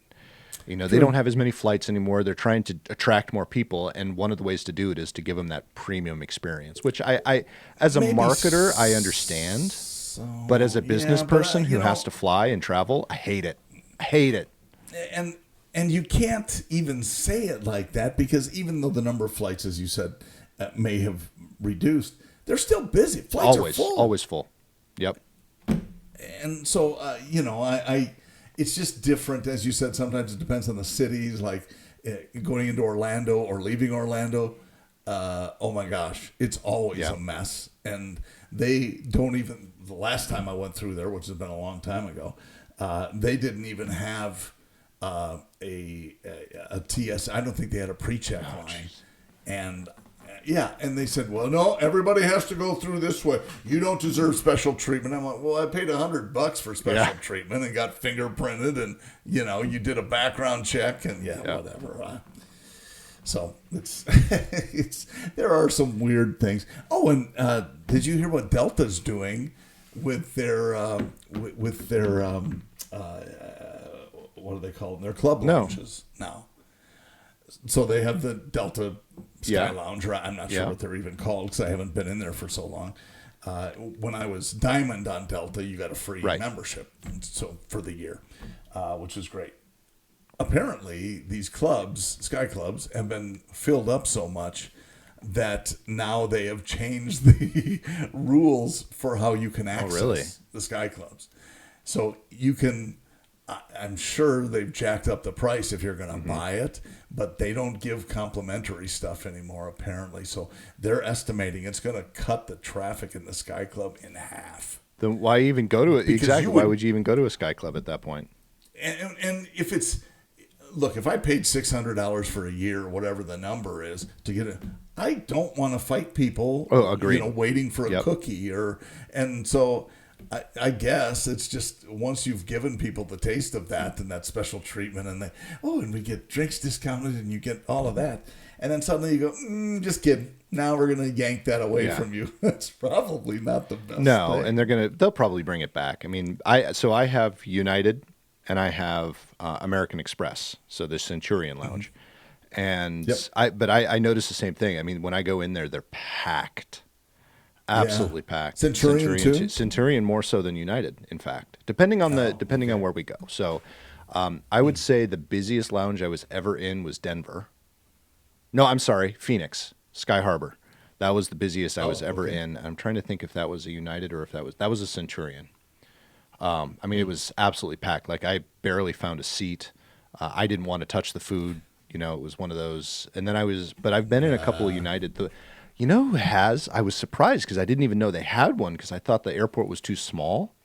Speaker 1: they don't have as many flights anymore. They're trying to attract more people, and one of the ways to do it is to give them that premium experience, which I as a marketer, I understand. But as a business person who has to fly and travel, I hate it. I hate it.
Speaker 2: And you can't even say it like that, because even though the number of flights, as you said, may have reduced, they're still busy. Flights are full.
Speaker 1: Always full. Yep.
Speaker 2: And so, it's just different. As you said, sometimes it depends on the cities, like going into Orlando or leaving Orlando. Oh my gosh, it's always a mess. And they don't even, the last time I went through there, which has been a long time ago, they didn't even have a TS. I don't think they had a pre-check line. Geez. And and they said, well, no, everybody has to go through this way. You don't deserve special treatment. I'm like, well, I paid $100 for special treatment and got fingerprinted, and you did a background check, and whatever. So it's there are some weird things. Oh, and did you hear what Delta's doing with their what do they call them? Their club lounges now. So they have the Delta Sky Lounge. I'm not sure what they're even called, because I haven't been in there for so long. When I was Diamond on Delta, you got a free membership, so for the year, which is great. Apparently, these clubs, Sky Clubs, have been filled up so much that now they have changed the rules for how you can access the Sky Clubs. So you can, I'm sure they've jacked up the price if you're going to buy it, but they don't give complimentary stuff anymore, apparently. So they're estimating it's going to cut the traffic in the Sky Club in half.
Speaker 1: Then why even go to it? Exactly. Why would you even go to a Sky Club at that point?
Speaker 2: And if it's, look, if I paid $600 for a year, whatever the number is, to get it, I don't want to fight people.
Speaker 1: Oh, agreed.
Speaker 2: Waiting for a cookie and so I guess it's just, once you've given people the taste of that and that special treatment, and and we get drinks discounted and you get all of that, and then suddenly you go, just kidding. Now we're gonna yank that away from you. That's probably not the best.
Speaker 1: No,
Speaker 2: thing.
Speaker 1: And they'll probably bring it back. I mean, I have United. And I have American Express, so the Centurion Lounge. And I notice the same thing. I mean, when I go in there, they're packed. Absolutely packed.
Speaker 2: Centurion too?
Speaker 1: Centurion more so than United, in fact, depending on on where we go. So I would say the busiest lounge I was ever in was Denver. No, I'm sorry, Phoenix, Sky Harbor. That was the busiest I was ever in. I'm trying to think if that was a United or if that was a Centurion. I mean, it was absolutely packed. Like, I barely found a seat. I didn't want to touch the food. It was one of those. And then but I've been in a couple of United. Who has? I was surprised because I didn't even know they had one, because I thought the airport was too small.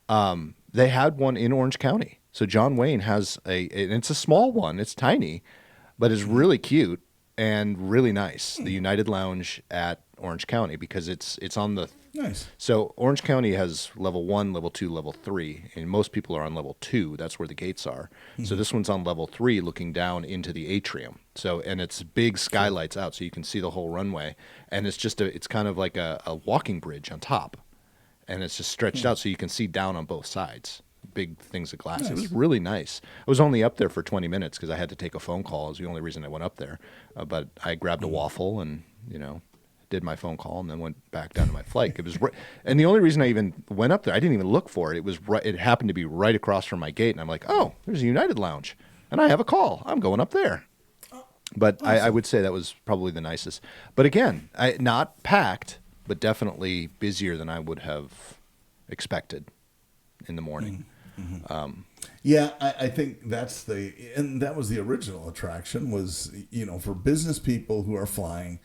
Speaker 1: They had one in Orange County. So John Wayne has and it's a small one. It's tiny, but it's really cute and really nice. The United Lounge at Orange County, because it's on the
Speaker 2: nice.
Speaker 1: So Orange County has level 1, level 2, level 3, and most people are on level 2. That's where the gates are. So this one's on level 3, looking down into the atrium. So, and it's big skylights out, so you can see the whole runway. And it's just it's kind of like a walking bridge on top, and it's just stretched out so you can see down on both sides. Big things of glass. Nice. It was really nice. I was only up there for 20 minutes because I had to take a phone call. It was the only reason I went up there. But I grabbed a waffle and did my phone call and then went back down to my flight. It was and the only reason I even went up there, I didn't even look for it. It was it happened to be right across from my gate, and I'm like, oh, there's a United Lounge, and I have a call. I'm going up there. But awesome. I would say that was probably the nicest. But again, not packed, but definitely busier than I would have expected in the morning.
Speaker 2: Mm-hmm. I think that was the original attraction, was for business people who are flying.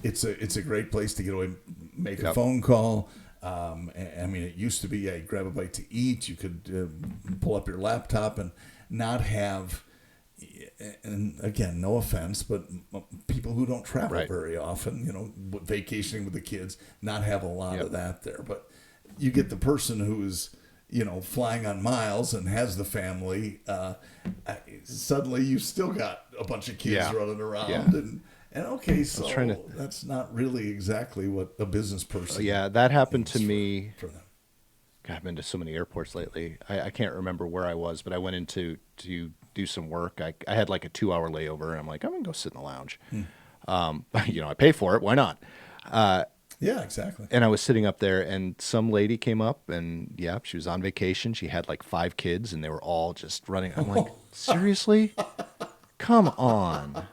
Speaker 2: It's a great place to get away, make a phone call. I mean, it used to be grab a bite to eat. You could pull up your laptop and not have, and again, no offense, but people who don't travel very often, vacationing with the kids, not have a lot of that there. But you get the person who's, flying on miles and has the family. Suddenly, you've still got a bunch of kids running around And okay, so that's not really exactly what a business person.
Speaker 1: That happened to me. God, I've been to so many airports lately. I can't remember where I was, but I went in to do some work. I had like a 2-hour layover, and I'm like, I'm gonna go sit in the lounge. I pay for it. Why not?
Speaker 2: Yeah, exactly.
Speaker 1: And I was sitting up there, and some lady came up, and yeah, she was on vacation. She had like 5 kids, and they were all just running. I'm like, seriously? Come on.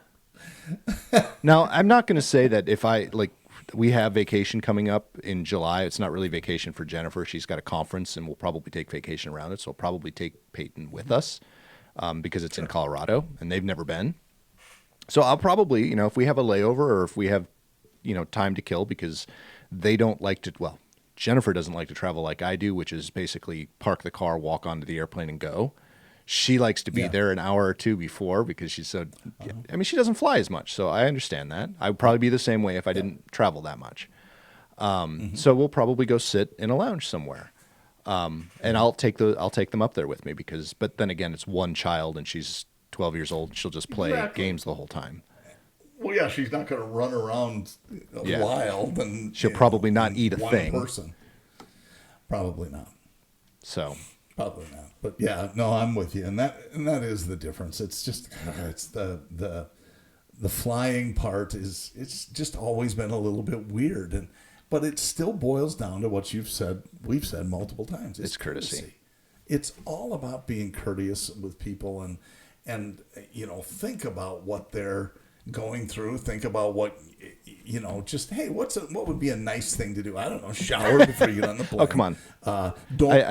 Speaker 1: Now, I'm not going to say that if I like, we have vacation coming up in July. It's not really vacation for Jennifer. She's got a conference, and we'll probably take vacation around it. So we'll probably take Peyton with us because it's in Colorado, and they've never been. So I'll probably, if we have a layover or if we have, time to kill, because they don't like to, well, Jennifer doesn't like to travel like I do, which is basically park the car, walk onto the airplane, and go. She likes to be there an hour or two before because she's so, I mean, she doesn't fly as much. So I understand that. I would probably be the same way if I didn't travel that much. So we'll probably go sit in a lounge somewhere. And I'll take them up there with me but then again, it's one child and she's 12 years old. She'll just play games the whole time.
Speaker 2: Well, yeah, she's not going to run around wild, and
Speaker 1: she'll probably not eat a thing.
Speaker 2: Person. Probably not.
Speaker 1: So.
Speaker 2: Probably not. But yeah, no, I'm with you, and that is the difference. It's just it's the flying part it's just always been a little bit weird, but it still boils down to what we've said multiple times.
Speaker 1: It's courtesy.
Speaker 2: It's all about being courteous with people and think about what they're going through. Think about what just hey, what would be a nice thing to do? I don't know, shower before you get on the plane.
Speaker 1: Oh, come on. I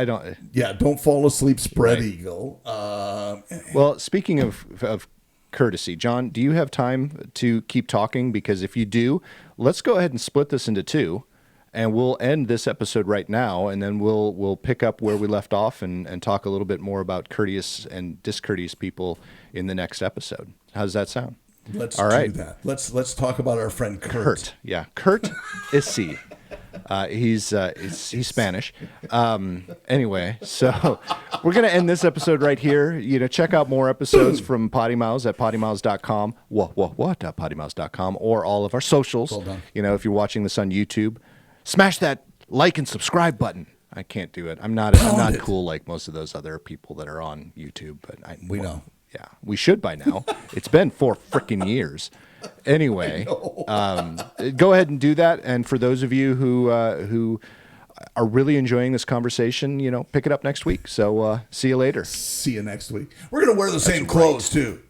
Speaker 1: don't.
Speaker 2: Yeah, don't fall asleep spread eagle.
Speaker 1: Well, speaking of courtesy, John, do you have time to keep talking? Because if you do, let's go ahead and split this into 2. And we'll end this episode right now, and then we'll pick up where we left off and talk a little bit more about courteous and discourteous people in the next episode. How does that sound?
Speaker 2: Let's do that. Let's talk about our friend Kurt.
Speaker 1: Yeah, Kurt Issy. He's Spanish. Anyway, so we're going to end this episode right here. Check out more episodes from PoddiMouths at PoddiMouths.com. PoddiMouths.com, or all of our socials.
Speaker 2: Well done.
Speaker 1: If you're watching this on YouTube, smash that like and subscribe button. I can't do it. I'm not cool like most of those other people that are on YouTube, but we know. Yeah, we should by now. It's been 4 freaking years. Anyway, go ahead and do that. And for those of you who are really enjoying this conversation, pick it up next week. So see you later.
Speaker 2: See you next week. We're going to wear the same clothes, too.